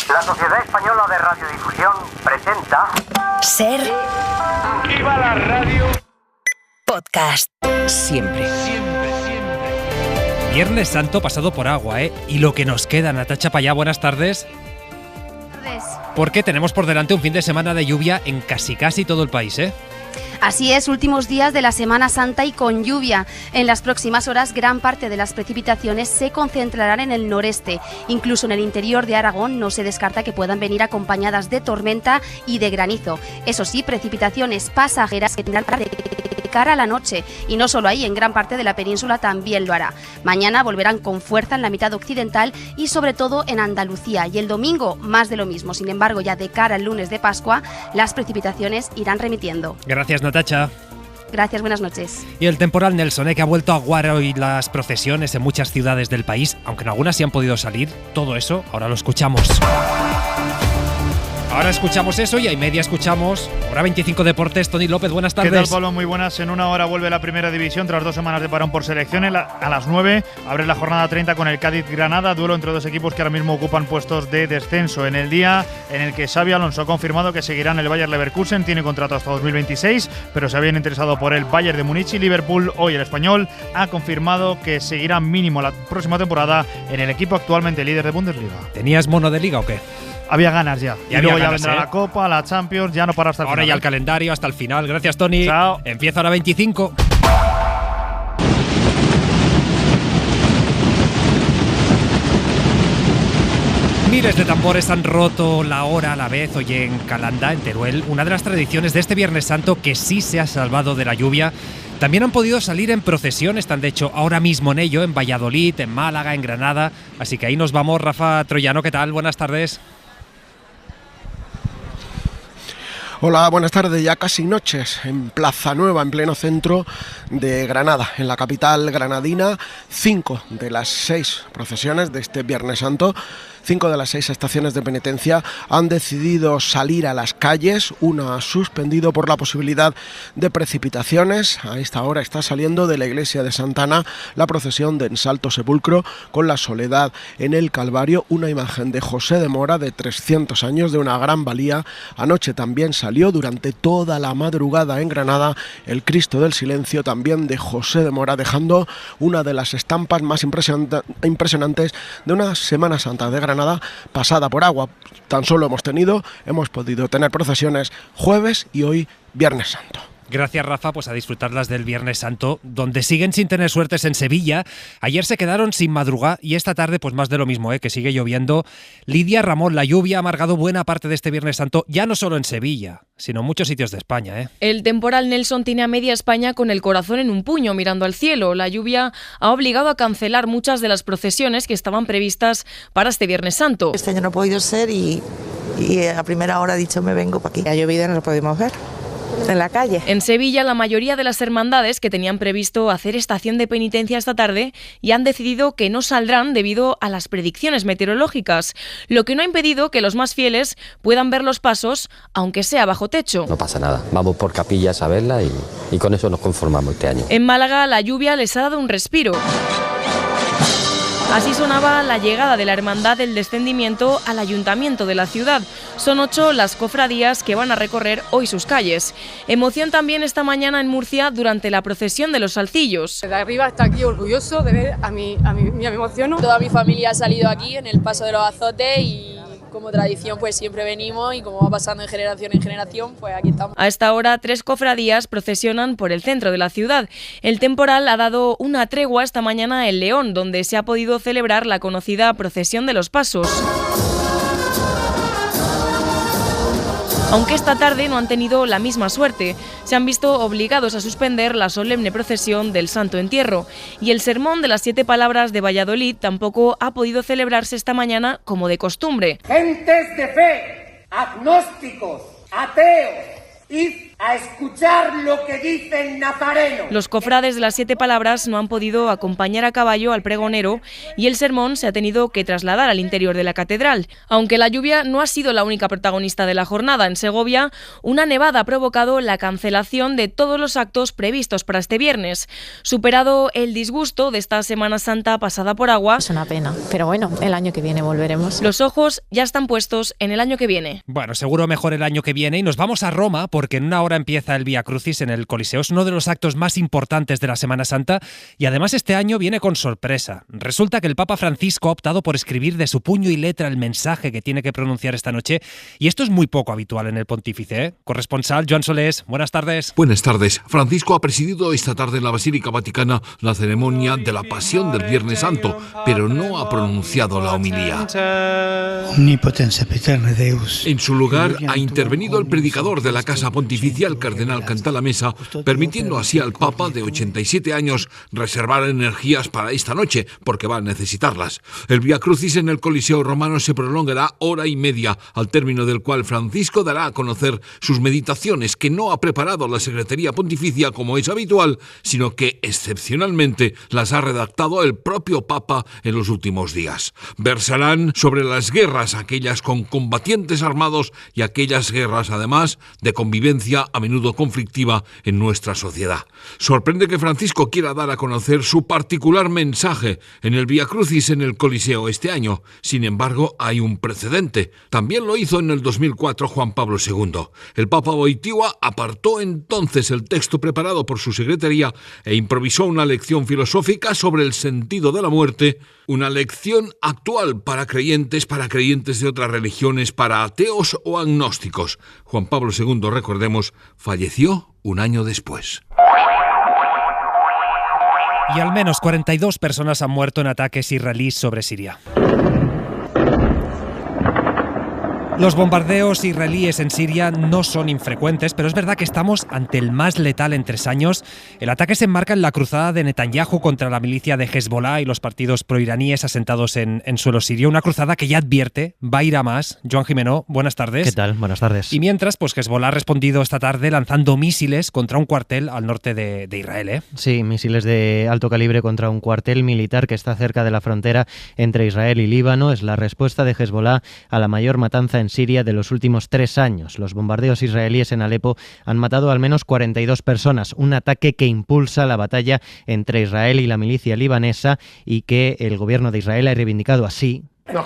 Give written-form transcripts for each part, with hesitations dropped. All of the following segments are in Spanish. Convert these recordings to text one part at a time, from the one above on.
La Sociedad Española de Radiodifusión presenta... Ser... ¡Viva la radio! Podcast. Siempre. Viernes Santo pasado por agua, ¿eh? Y lo que nos queda, Natacha Payá, buenas tardes. Porque tenemos por delante un fin de semana de lluvia en casi todo el país, ¿eh? Así es, últimos días de la Semana Santa y con lluvia. En las próximas horas, gran parte de las precipitaciones se concentrarán en el noreste. Incluso en el interior de Aragón no se descarta que puedan venir acompañadas de tormenta y de granizo. Eso sí, precipitaciones pasajeras que tendrán de cara a la noche. Y no solo ahí, en gran parte de la península también lo hará. Mañana volverán con fuerza en la mitad occidental y sobre todo en Andalucía. Y el domingo, más de lo mismo. Sin embargo, ya de cara al lunes de Pascua, las precipitaciones irán remitiendo. Gracias, Natacha. Gracias, buenas noches. Y el temporal Nelson, que ha vuelto a aguar hoy las procesiones en muchas ciudades del país, aunque en algunas sí han podido salir. Todo eso, ahora lo escuchamos. Ahora escuchamos eso y a media escuchamos Hora 25 Deportes. Tony López, buenas tardes. ¿Qué tal, Pablo? Muy buenas. En una hora vuelve la primera división tras 2 semanas de parón por selecciones. A las 9 abre la jornada 30 con el Cádiz-Granada, duelo entre dos equipos que ahora mismo ocupan puestos de descenso. En el día en el que Xabi Alonso ha confirmado que seguirá en el Bayer Leverkusen, tiene contrato hasta 2026, pero se habían interesado por el Bayern de Múnich y Liverpool. Hoy el español ha confirmado que seguirá mínimo la próxima temporada en el equipo actualmente líder de Bundesliga. ¿Tenías mono de liga o qué? Había ganas ya. Y luego ya vendrá la Copa, la Champions, ya no para hasta el final. Ahora ya el calendario hasta el final. Gracias, Tony. Chao. Empieza Hora 25. Miles de tambores han roto la hora a la vez hoy en Calanda, en Teruel, una de las tradiciones de este Viernes Santo que sí se ha salvado de la lluvia. También han podido salir en procesión, están de hecho ahora mismo en ello, en Valladolid, en Málaga, en Granada. Así que ahí nos vamos. Rafa Troyano, ¿qué tal? Buenas tardes. Hola, buenas tardes, ya casi noches en Plaza Nueva, en pleno centro de Granada, en la capital granadina. 5 de las 6 procesiones de este Viernes Santo, 5 de las 6 estaciones de penitencia han decidido salir a las calles. Una ha suspendido por la posibilidad de precipitaciones. A esta hora está saliendo de la iglesia de Santana la procesión de Ensalto Sepulcro con la Soledad en el Calvario, una imagen de José de Mora de 300 años de una gran valía. Anoche también salió durante toda la madrugada en Granada el Cristo del Silencio, también de José de Mora, dejando una de las estampas más impresionantes de una Semana Santa de Granada pasada por agua. Tan solo hemos podido tener procesiones jueves y hoy Viernes Santo. Gracias, Rafa, pues a disfrutarlas del Viernes Santo, donde siguen sin tener suertes en Sevilla. Ayer se quedaron sin madrugar y esta tarde pues más de lo mismo, que sigue lloviendo. Lidia Ramón, la lluvia ha amargado buena parte de este Viernes Santo, ya no solo en Sevilla, sino en muchos sitios de España. El temporal Nelson tiene a media España con el corazón en un puño mirando al cielo. La lluvia ha obligado a cancelar muchas de las procesiones que estaban previstas para este Viernes Santo. Este año no ha podido ser y a primera hora ha dicho me vengo para aquí. Ha llovido y no lo podemos ver en la calle. En Sevilla, la mayoría de las hermandades que tenían previsto hacer estación de penitencia esta tarde ya han decidido que no saldrán debido a las predicciones meteorológicas, lo que no ha impedido que los más fieles puedan ver los pasos, aunque sea bajo techo. No pasa nada, vamos por capillas a verla y con eso nos conformamos este año. En Málaga, la lluvia les ha dado un respiro. Así sonaba la llegada de la Hermandad del Descendimiento al Ayuntamiento de la ciudad. Son 8 las cofradías que van a recorrer hoy sus calles. Emoción también esta mañana en Murcia durante la procesión de los Salcillos. De arriba hasta aquí orgulloso de ver a mí me emociono. Toda mi familia ha salido aquí en el Paso de los Azotes y como tradición pues siempre venimos y como va pasando en generación pues aquí estamos. A esta hora 3 cofradías procesionan por el centro de la ciudad. El temporal ha dado una tregua esta mañana en León, donde se ha podido celebrar la conocida procesión de los Pasos. Aunque esta tarde no han tenido la misma suerte, se han visto obligados a suspender la solemne procesión del Santo Entierro y el sermón de las 7 palabras de Valladolid tampoco ha podido celebrarse esta mañana como de costumbre. Gentes de fe, agnósticos, ateos, id a escuchar lo que dice el nazareno. Los cofrades de las 7 palabras no han podido acompañar a caballo al pregonero y el sermón se ha tenido que trasladar al interior de la catedral. Aunque la lluvia no ha sido la única protagonista de la jornada, en Segovia una nevada ha provocado la cancelación de todos los actos previstos para este viernes. Superado el disgusto de esta Semana Santa pasada por agua, es una pena, pero bueno, el año que viene volveremos. Los ojos ya están puestos en el año que viene. Bueno, seguro mejor el año que viene, y nos vamos a Roma porque en una hora empieza el Vía Crucis en el Coliseo. Es uno de los actos más importantes de la Semana Santa y además este año viene con sorpresa. Resulta que el Papa Francisco ha optado por escribir de su puño y letra el mensaje que tiene que pronunciar esta noche, y esto es muy poco habitual en el pontífice, ¿eh? Corresponsal Joan Solés, buenas tardes. Buenas tardes. Francisco ha presidido esta tarde en la Basílica Vaticana la ceremonia de la Pasión del Viernes Santo, pero no ha pronunciado la homilía. En su lugar ha intervenido el predicador de la Casa Pontificia, el cardenal Cantalamessa, permitiendo así al Papa de 87 años reservar energías para esta noche, porque va a necesitarlas. El Vía Crucis en el Coliseo romano se prolongará hora y media, al término del cual Francisco dará a conocer sus meditaciones, que no ha preparado la Secretaría Pontificia como es habitual, sino que excepcionalmente las ha redactado el propio Papa en los últimos días. Versarán sobre las guerras, aquellas con combatientes armados y aquellas guerras, además, de convivencia a menudo conflictiva en nuestra sociedad. Sorprende que Francisco quiera dar a conocer su particular mensaje en el Vía Crucis en el Coliseo este año. Sin embargo, hay un precedente. También lo hizo en el 2004 Juan Pablo II. El Papa Wojtyła apartó entonces el texto preparado por su secretaría e improvisó una lección filosófica sobre el sentido de la muerte, una lección actual para creyentes de otras religiones, para ateos o agnósticos. Juan Pablo II, recordemos, falleció un año después. Y al menos 42 personas han muerto en ataques israelíes sobre Siria. Los bombardeos israelíes en Siria no son infrecuentes, pero es verdad que estamos ante el más letal en 3 años. El ataque se enmarca en la cruzada de Netanyahu contra la milicia de Hezbollah y los partidos proiraníes asentados en suelo sirio. Una cruzada que ya advierte, va a ir a más. Joan Jimeno, buenas tardes. ¿Qué tal? Buenas tardes. Y mientras, pues Hezbollah ha respondido esta tarde lanzando misiles contra un cuartel al norte de Israel, ¿eh? Sí, misiles de alto calibre contra un cuartel militar que está cerca de la frontera entre Israel y Líbano. Es la respuesta de Hezbollah a la mayor matanza en Siria de los últimos 3 años. Los bombardeos israelíes en Alepo han matado al menos 42 personas, un ataque que impulsa la batalla entre Israel y la milicia libanesa y que el gobierno de Israel ha reivindicado así, con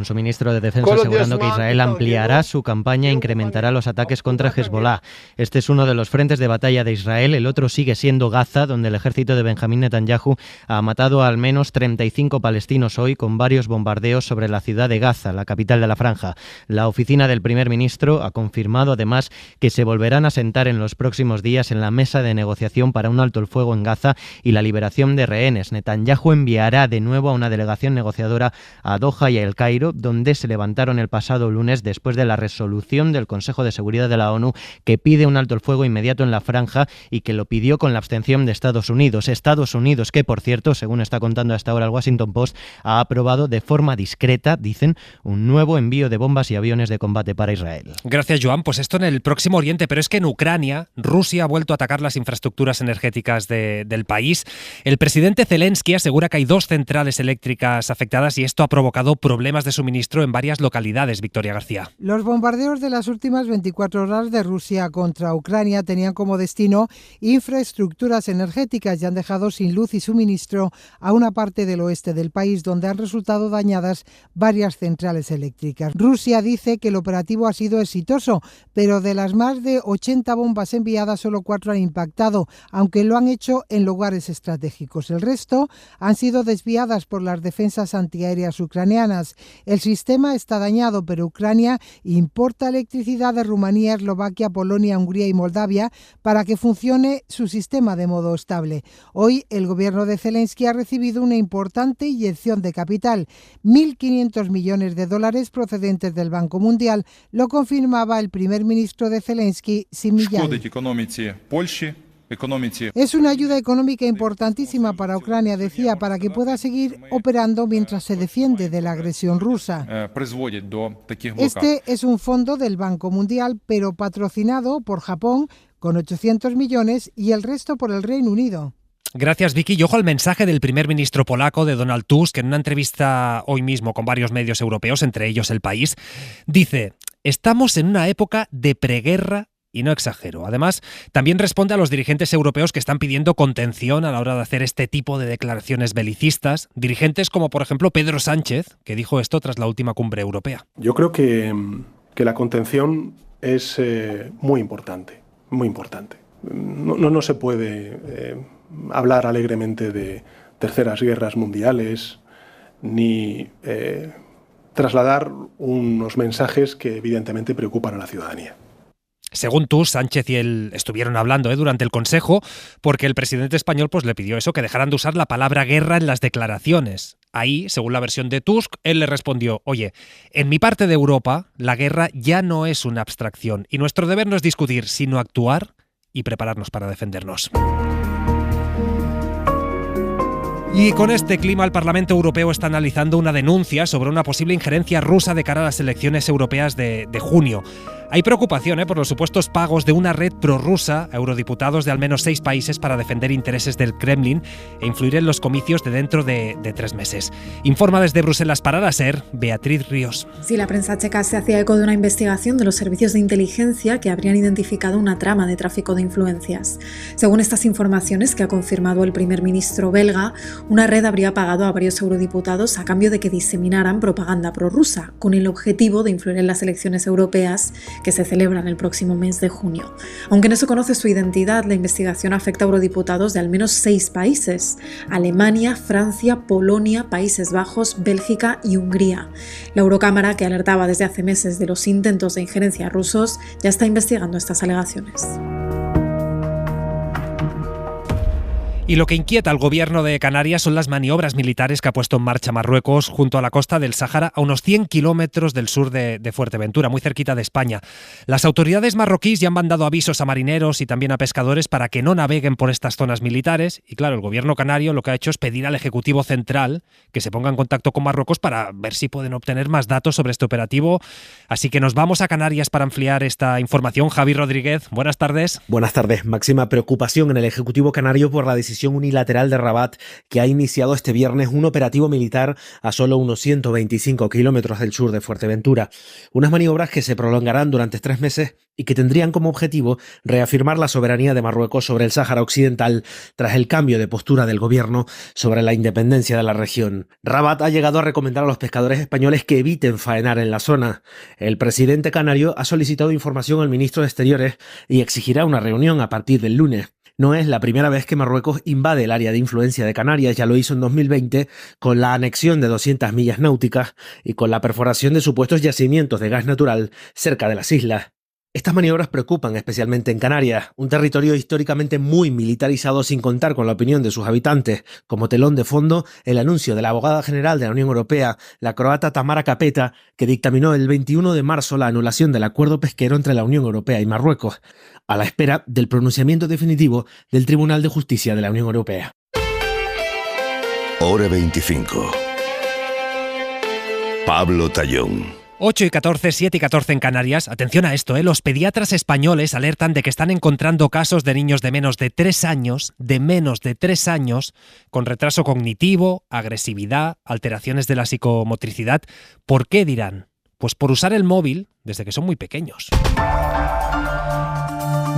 su ministro de Defensa asegurando que Israel ampliará su campaña e incrementará los ataques contra Hezbollah. Este es uno de los frentes de batalla de Israel. El otro sigue siendo Gaza, donde el ejército de Benjamín Netanyahu ha matado a al menos 35 palestinos hoy, con varios bombardeos sobre la ciudad de Gaza, la capital de la franja. La oficina del primer ministro ha confirmado además que se volverán a sentar en los próximos días en la mesa de negociación para un alto el fuego en Gaza y la liberación de rehenes. Netanyahu enviará de nuevo a una delegación negociadora a Doha y a El Cairo, donde se levantaron el pasado lunes después de la resolución del Consejo de Seguridad de la ONU que pide un alto el fuego inmediato en la franja y que lo pidió con la abstención de Estados Unidos. Estados Unidos que, por cierto, según está contando hasta ahora el Washington Post, ha aprobado de forma discreta, dicen, un nuevo envío de bombas y aviones de combate para Israel. Gracias, Joan. Pues esto en el Próximo Oriente, pero es que en Ucrania, Rusia ha vuelto a atacar las infraestructuras energéticas del país. El presidente Zelensky asegura que hay 2 centrales eléctricas afectadas y esto ha provocado problemas de suministro en varias localidades. Victoria García. Los bombardeos de las últimas 24 horas de Rusia contra Ucrania tenían como destino infraestructuras energéticas y han dejado sin luz y suministro a una parte del oeste del país, donde han resultado dañadas varias centrales eléctricas. Rusia dice que el operativo ha sido exitoso, pero de las más de 80 bombas enviadas, solo 4 han impactado, aunque lo han hecho en lugares estratégicos. El resto han sido desviadas por las defensas antiaéreas ucranianas. El sistema está dañado, pero Ucrania importa electricidad de Rumanía, Eslovaquia, Polonia, Hungría y Moldavia para que funcione su sistema de modo estable. Hoy el gobierno de Zelensky ha recibido una importante inyección de capital, $1.500 millones procedentes del Banco Mundial, lo confirmaba el primer ministro de Zelensky, Symyal. Es una ayuda económica importantísima para Ucrania, decía, para que pueda seguir operando mientras se defiende de la agresión rusa. Este es un fondo del Banco Mundial, pero patrocinado por Japón con 800 millones y el resto por el Reino Unido. Gracias, Vicky. Y ojo al mensaje del primer ministro polaco, de Donald Tusk, en una entrevista hoy mismo con varios medios europeos, entre ellos El País. Dice: estamos en una época de preguerra. Y no exagero. Además, también responde a los dirigentes europeos que están pidiendo contención a la hora de hacer este tipo de declaraciones belicistas. Dirigentes como, por ejemplo, Pedro Sánchez, que dijo esto tras la última cumbre europea. Yo creo que la contención es muy importante, muy importante. No se puede hablar alegremente de terceras guerras mundiales ni trasladar unos mensajes que evidentemente preocupan a la ciudadanía. Según Tusk, Sánchez y él estuvieron hablando durante el Consejo, porque el presidente español le pidió eso, que dejaran de usar la palabra guerra en las declaraciones. Ahí, según la versión de Tusk, él le respondió: oye, en mi parte de Europa, la guerra ya no es una abstracción y nuestro deber no es discutir, sino actuar y prepararnos para defendernos. Y con este clima, el Parlamento Europeo está analizando una denuncia sobre una posible injerencia rusa de cara a las elecciones europeas de junio. Hay preocupación por los supuestos pagos de una red prorrusa a eurodiputados de al menos 6 países para defender intereses del Kremlin e influir en los comicios de dentro de 3 meses. Informa desde Bruselas para la SER, Beatriz Ríos. Sí, la prensa checa se hacía eco de una investigación de los servicios de inteligencia que habrían identificado una trama de tráfico de influencias. Según estas informaciones que ha confirmado el primer ministro belga, una red habría pagado a varios eurodiputados a cambio de que diseminaran propaganda prorrusa, con el objetivo de influir en las elecciones europeas que se celebran el próximo mes de junio. Aunque no se conoce su identidad, la investigación afecta a eurodiputados de al menos 6 países: Alemania, Francia, Polonia, Países Bajos, Bélgica y Hungría. La Eurocámara, que alertaba desde hace meses de los intentos de injerencia rusos, ya está investigando estas alegaciones. Y lo que inquieta al gobierno de Canarias son las maniobras militares que ha puesto en marcha Marruecos junto a la costa del Sáhara, a unos 100 kilómetros del sur de Fuerteventura, muy cerquita de España. Las autoridades marroquíes ya han mandado avisos a marineros y también a pescadores para que no naveguen por estas zonas militares. Y claro, el gobierno canario lo que ha hecho es pedir al Ejecutivo Central que se ponga en contacto con Marruecos para ver si pueden obtener más datos sobre este operativo. Así que nos vamos a Canarias para ampliar esta información. Javi Rodríguez, buenas tardes. Buenas tardes. Máxima preocupación en el Ejecutivo canario por la decisión unilateral de Rabat, que ha iniciado este viernes un operativo militar a solo unos 125 kilómetros del sur de Fuerteventura. Unas maniobras que se prolongarán durante 3 meses y que tendrían como objetivo reafirmar la soberanía de Marruecos sobre el Sáhara Occidental tras el cambio de postura del gobierno sobre la independencia de la región. Rabat ha llegado a recomendar a los pescadores españoles que eviten faenar en la zona. El presidente canario ha solicitado información al ministro de Exteriores y exigirá una reunión a partir del lunes. No es la primera vez que Marruecos invade el área de influencia de Canarias, ya lo hizo en 2020 con la anexión de 200 millas náuticas y con la perforación de supuestos yacimientos de gas natural cerca de las islas. Estas maniobras preocupan especialmente en Canarias, un territorio históricamente muy militarizado sin contar con la opinión de sus habitantes. Como telón de fondo, el anuncio de la abogada general de la Unión Europea, la croata Tamara Kapeta, que dictaminó el 21 de marzo la anulación del acuerdo pesquero entre la Unión Europea y Marruecos, a la espera del pronunciamiento definitivo del Tribunal de Justicia de la Unión Europea. Hora 25. Pablo Tallón. 8:14, 7:14 en Canarias. Atención a esto, los pediatras españoles alertan de que están encontrando casos de niños de menos de 3 años, con retraso cognitivo, agresividad, alteraciones de la psicomotricidad. ¿Por qué, dirán? Pues por usar el móvil desde que son muy pequeños.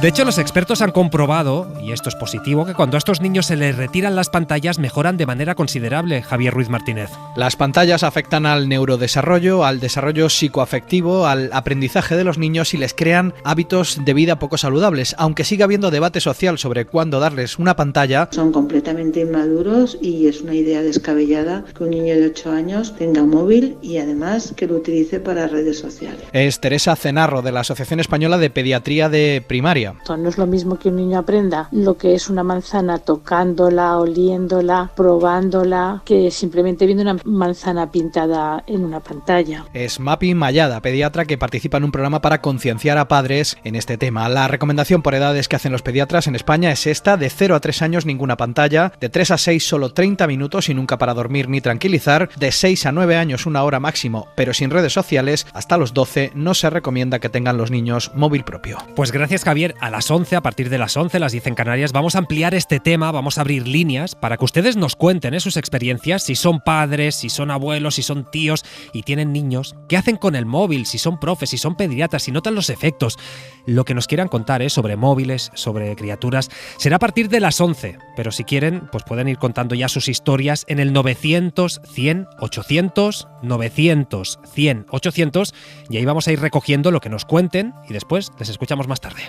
De hecho, los expertos han comprobado, y esto es positivo, que cuando a estos niños se les retiran las pantallas mejoran de manera considerable. Javier Ruiz Martínez. Las pantallas afectan al neurodesarrollo, al desarrollo psicoafectivo, al aprendizaje de los niños y les crean hábitos de vida poco saludables, aunque sigue habiendo debate social sobre cuándo darles una pantalla. Son completamente inmaduros y es una idea descabellada que un niño de 8 años tenga un móvil y además que lo utilice para redes sociales. Es Teresa Cenarro, de la Asociación Española de Pediatría de Primaria. pediatra. No es lo mismo que un niño aprenda lo que es una manzana tocándola, oliéndola, probándola, que simplemente viendo una manzana pintada en una pantalla. Es Mapi Mayada, pediatra que participa en un programa para concienciar a padres en este tema. La recomendación por edades que hacen los pediatras en España es esta: de 0 a 3 años ninguna pantalla, de 3 a 6 solo 30 minutos y nunca para dormir ni tranquilizar, de 6 a 9 años 1 hora máximo, pero sin redes sociales. Hasta los 12 no se recomienda que tengan los niños móvil propio. Pues gracias, Javier. A las 11, a partir de las 11, las 10 en Canarias, vamos a ampliar este tema, vamos a abrir líneas para que ustedes nos cuenten sus experiencias, si son padres, si son abuelos, si son tíos y tienen niños, qué hacen con el móvil, si son profes, si son pediatras, si notan los efectos. Lo que nos quieran contar sobre móviles, sobre criaturas, será a partir de las 11, pero si quieren, pues pueden ir contando ya sus historias en el 900 100 800, 900 100 800, y ahí vamos a ir recogiendo lo que nos cuenten y después les escuchamos más tarde.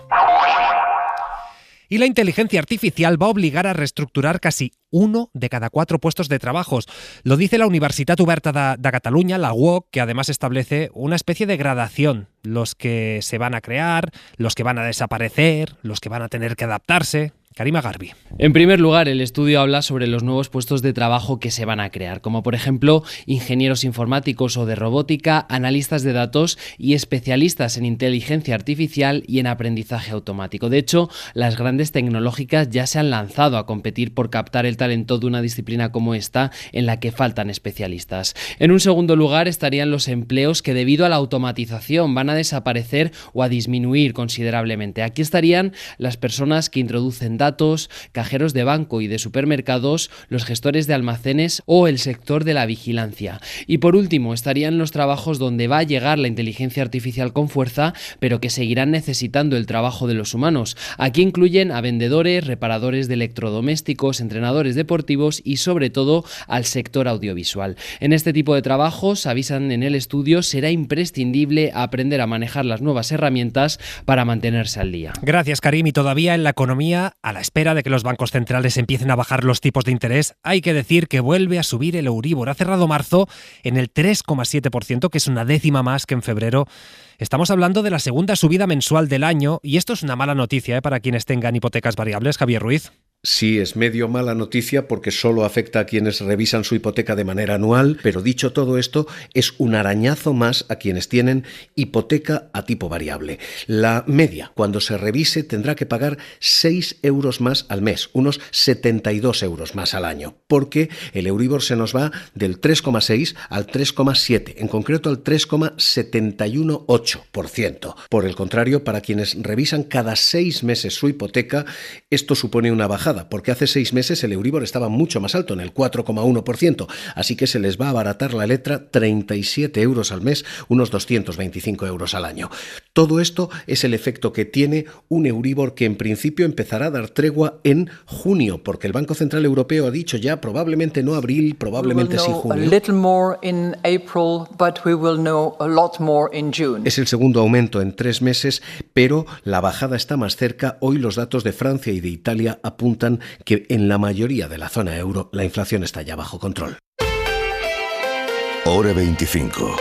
Y la inteligencia artificial va a obligar a reestructurar casi 1 de cada 4 puestos de trabajo. Lo dice la Universitat Oberta de Catalunya, la UOC, que además establece una especie de gradación. Los que se van a crear, los que van a desaparecer, los que van a tener que adaptarse. Karima Garbi. En primer lugar, el estudio habla sobre los nuevos puestos de trabajo que se van a crear, como por ejemplo ingenieros informáticos o de robótica, analistas de datos y especialistas en inteligencia artificial y en aprendizaje automático. De hecho, las grandes tecnológicas ya se han lanzado a competir por captar el talento de una disciplina como esta, en la que faltan especialistas. En un segundo lugar estarían los empleos que, debido a la automatización, van a desaparecer o a disminuir considerablemente. Aquí estarían las personas que introducen datos, cajeros de banco y de supermercados, los gestores de almacenes o el sector de la vigilancia. Y por último, estarían los trabajos donde va a llegar la inteligencia artificial con fuerza, pero que seguirán necesitando el trabajo de los humanos. Aquí incluyen a vendedores, reparadores de electrodomésticos, entrenadores deportivos y sobre todo al sector audiovisual. En este tipo de trabajos, avisan en el estudio, será imprescindible aprender a manejar las nuevas herramientas para mantenerse al día. Gracias, Karim. Y todavía en la economía, a la espera de que los bancos centrales empiecen a bajar los tipos de interés, hay que decir que vuelve a subir el Euribor. Ha cerrado marzo en el 3,7%, que es una décima más que en febrero. Estamos hablando de la segunda subida mensual del año y esto es una mala noticia para quienes tengan hipotecas variables. Javier Ruiz. Sí, es medio mala noticia porque solo afecta a quienes revisan su hipoteca de manera anual, pero dicho todo esto, es un arañazo más a quienes tienen hipoteca a tipo variable. La media, cuando se revise, tendrá que pagar 6 euros más al mes, unos 72 euros más al año, porque el Euribor se nos va del 3,6 al 3,7, en concreto al 3,718%. Por el contrario, para quienes revisan cada 6 meses su hipoteca, esto supone una bajada, porque hace 6 meses el Euribor estaba mucho más alto, en el 4,1%, así que se les va a abaratar la letra 37 euros al mes, unos 225 euros al año. Todo esto es el efecto que tiene un Euribor que en principio empezará a dar tregua en junio, porque el Banco Central Europeo ha dicho ya probablemente no abril, probablemente sí junio. Es el segundo aumento en 3 meses, pero la bajada está más cerca. Hoy los datos de Francia y de Italia apuntan que en la mayoría de la zona euro la inflación está ya bajo control. Hora 25.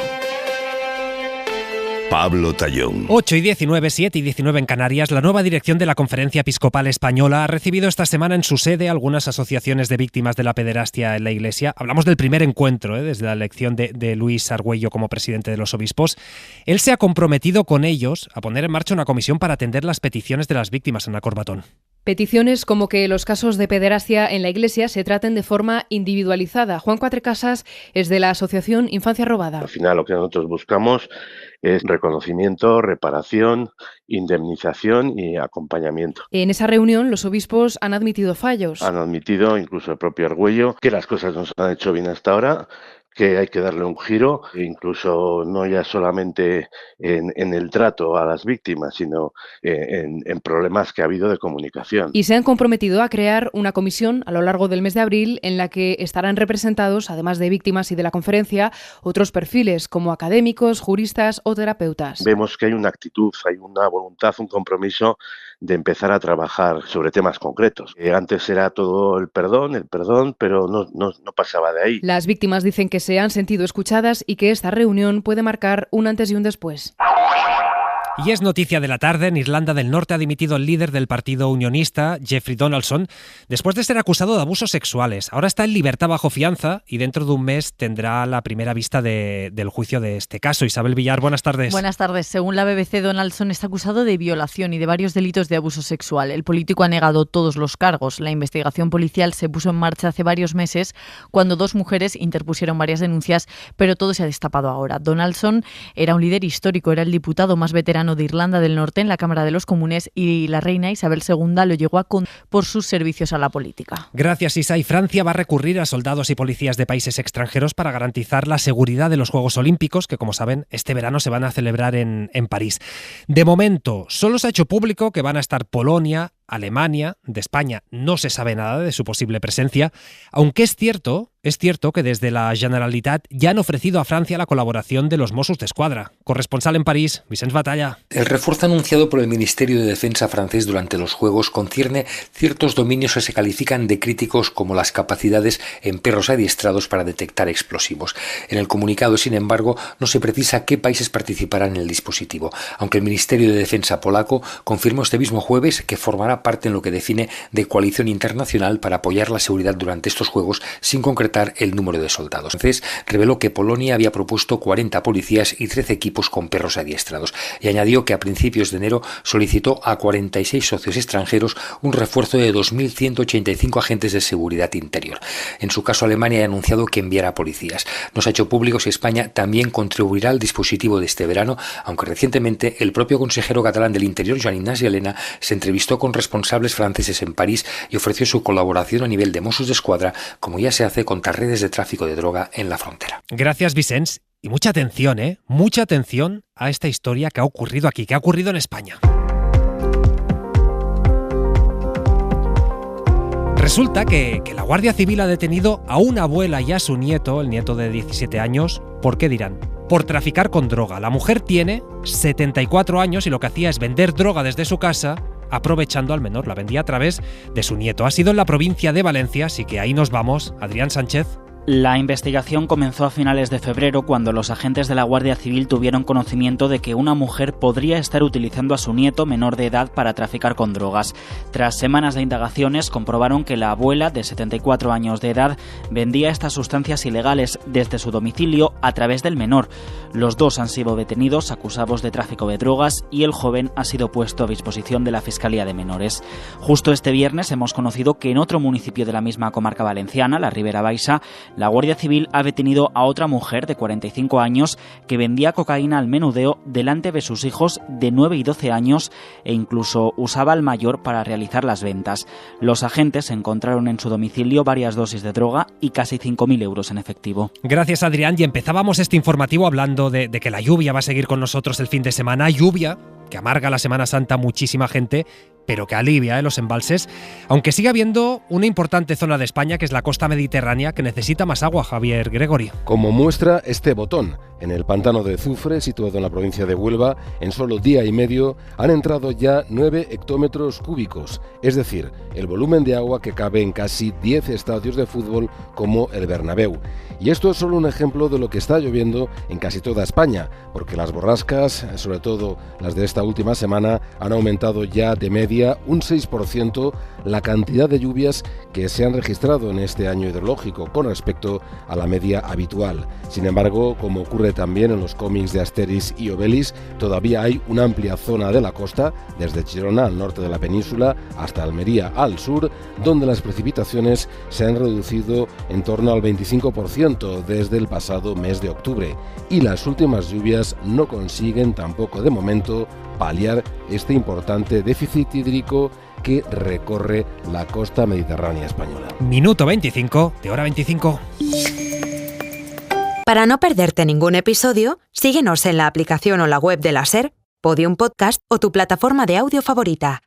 Pablo Tallón. 8 y 19, 7 y 19 en Canarias. La nueva dirección de la Conferencia Episcopal Española ha recibido esta semana en su sede algunas asociaciones de víctimas de la pederastia en la Iglesia. Hablamos del primer encuentro, desde la elección de Luis Argüello como presidente de los obispos. Él se ha comprometido con ellos a poner en marcha una comisión para atender las peticiones de las víctimas. Ana Corbatón. Peticiones como que los casos de pederastia en la Iglesia se traten de forma individualizada. Juan Cuatrecasas es de la asociación Infancia Robada. Al final lo que nosotros buscamos es reconocimiento, reparación, indemnización y acompañamiento. En esa reunión los obispos han admitido fallos. Han admitido, incluso el propio Argüello, que las cosas no se han hecho bien hasta ahora, que hay que darle un giro, incluso no ya solamente en el trato a las víctimas, sino en problemas que ha habido de comunicación. Y se han comprometido a crear una comisión a lo largo del mes de abril en la que estarán representados, además de víctimas y de la conferencia, otros perfiles como académicos, juristas o terapeutas. Vemos que hay una actitud, hay una voluntad, un compromiso de empezar a trabajar sobre temas concretos. Antes era todo el perdón, pero no pasaba de ahí. Las víctimas dicen que se han sentido escuchadas y que esta reunión puede marcar un antes y un después. Y es noticia de la tarde, en Irlanda del Norte ha dimitido el líder del partido unionista, Jeffrey Donaldson, después de ser acusado de abusos sexuales. Ahora está en libertad bajo fianza y dentro de un mes tendrá la primera vista del juicio de este caso. Isabel Villar, buenas tardes. Buenas tardes. Según la BBC, Donaldson está acusado de violación y de varios delitos de abuso sexual. El político ha negado todos los cargos. La investigación policial se puso en marcha hace varios meses cuando dos mujeres interpusieron varias denuncias, pero todo se ha destapado ahora. Donaldson era un líder histórico, era el diputado más veterano de Irlanda del Norte en la Cámara de los Comunes y la reina Isabel II lo llegó a condenar por sus servicios a la política. Gracias, Isa. Y Francia va a recurrir a soldados y policías de países extranjeros para garantizar la seguridad de los Juegos Olímpicos, que como saben, este verano se van a celebrar en París. De momento, solo se ha hecho público que van a estar Polonia, Alemania. De España no se sabe nada de su posible presencia, aunque es cierto que desde la Generalitat ya han ofrecido a Francia la colaboración de los Mossos d'Esquadra. Corresponsal en París, Vicens Batalla. El refuerzo anunciado por el Ministerio de Defensa francés durante los Juegos concierne ciertos dominios que se califican de críticos, como las capacidades en perros adiestrados para detectar explosivos. En el comunicado, sin embargo, no se precisa qué países participarán en el dispositivo, aunque el Ministerio de Defensa polaco confirmó este mismo jueves que formará parte en lo que define de coalición internacional para apoyar la seguridad durante estos Juegos, sin concretar el número de soldados. Entonces, reveló que Polonia había propuesto 40 policías y 13 equipos con perros adiestrados, y añadió que a principios de enero solicitó a 46 socios extranjeros un refuerzo de 2.185 agentes de seguridad interior. En su caso, Alemania ha anunciado que enviará policías. No se ha hecho público si España también contribuirá al dispositivo de este verano, aunque recientemente el propio consejero catalán del Interior, Joan Ignasi Elena, se entrevistó con responsables franceses en París y ofreció su colaboración a nivel de Mossos d'Esquadra, como ya se hace contra redes de tráfico de droga en la frontera. Gracias, Vicens. Y mucha atención, mucha atención a esta historia que ha ocurrido aquí, que ha ocurrido en España. Resulta que la Guardia Civil ha detenido a una abuela y a su nieto, el nieto de 17 años, ¿por qué dirán? Por traficar con droga. La mujer tiene 74 años y lo que hacía es vender droga desde su casa, aprovechando al menor. La vendía a través de su nieto. Ha sido en la provincia de Valencia, así que ahí nos vamos. Adrián Sánchez. La investigación comenzó a finales de febrero, cuando los agentes de la Guardia Civil tuvieron conocimiento de que una mujer podría estar utilizando a su nieto menor de edad para traficar con drogas. Tras semanas de indagaciones, comprobaron que la abuela, de 74 años de edad, vendía estas sustancias ilegales desde su domicilio a través del menor. Los dos han sido detenidos, acusados de tráfico de drogas, y el joven ha sido puesto a disposición de la Fiscalía de Menores. Justo este viernes hemos conocido que en otro municipio de la misma comarca valenciana, la Ribera Baixa, la Guardia Civil ha detenido a otra mujer de 45 años que vendía cocaína al menudeo delante de sus hijos de 9 y 12 años e incluso usaba al mayor para realizar las ventas. Los agentes encontraron en su domicilio varias dosis de droga y casi 5.000 euros en efectivo. Gracias, Adrián. Y empezábamos este informativo hablando de que la lluvia va a seguir con nosotros el fin de semana. Lluvia que amarga la Semana Santa a muchísima gente, pero que alivia los embalses, aunque sigue habiendo una importante zona de España, que es la costa mediterránea, que necesita más agua. Javier Gregori. Como muestra este botón, en el pantano de Zufre, situado en la provincia de Huelva, en solo día y medio han entrado ya 9 hectómetros cúbicos, es decir, el volumen de agua que cabe en casi 10 estadios de fútbol como el Bernabéu. Y esto es solo un ejemplo de lo que está lloviendo en casi toda España, porque las borrascas, sobre todo las de esta última semana, han aumentado ya de media un 6% la cantidad de lluvias que se han registrado en este año hidrológico con respecto a la media habitual. Sin embargo, como ocurre también en los cómics de Asterix y Obelix, todavía hay una amplia zona de la costa, desde Girona al norte de la península hasta Almería al sur, donde las precipitaciones se han reducido en torno al 25% desde el pasado mes de octubre, y las últimas lluvias no consiguen tampoco de momento paliar este importante déficit hídrico que recorre la costa mediterránea española. Minuto 25 de Hora 25. Para no perderte ningún episodio, síguenos en la aplicación o la web de la SER, Podium Podcast o tu plataforma de audio favorita.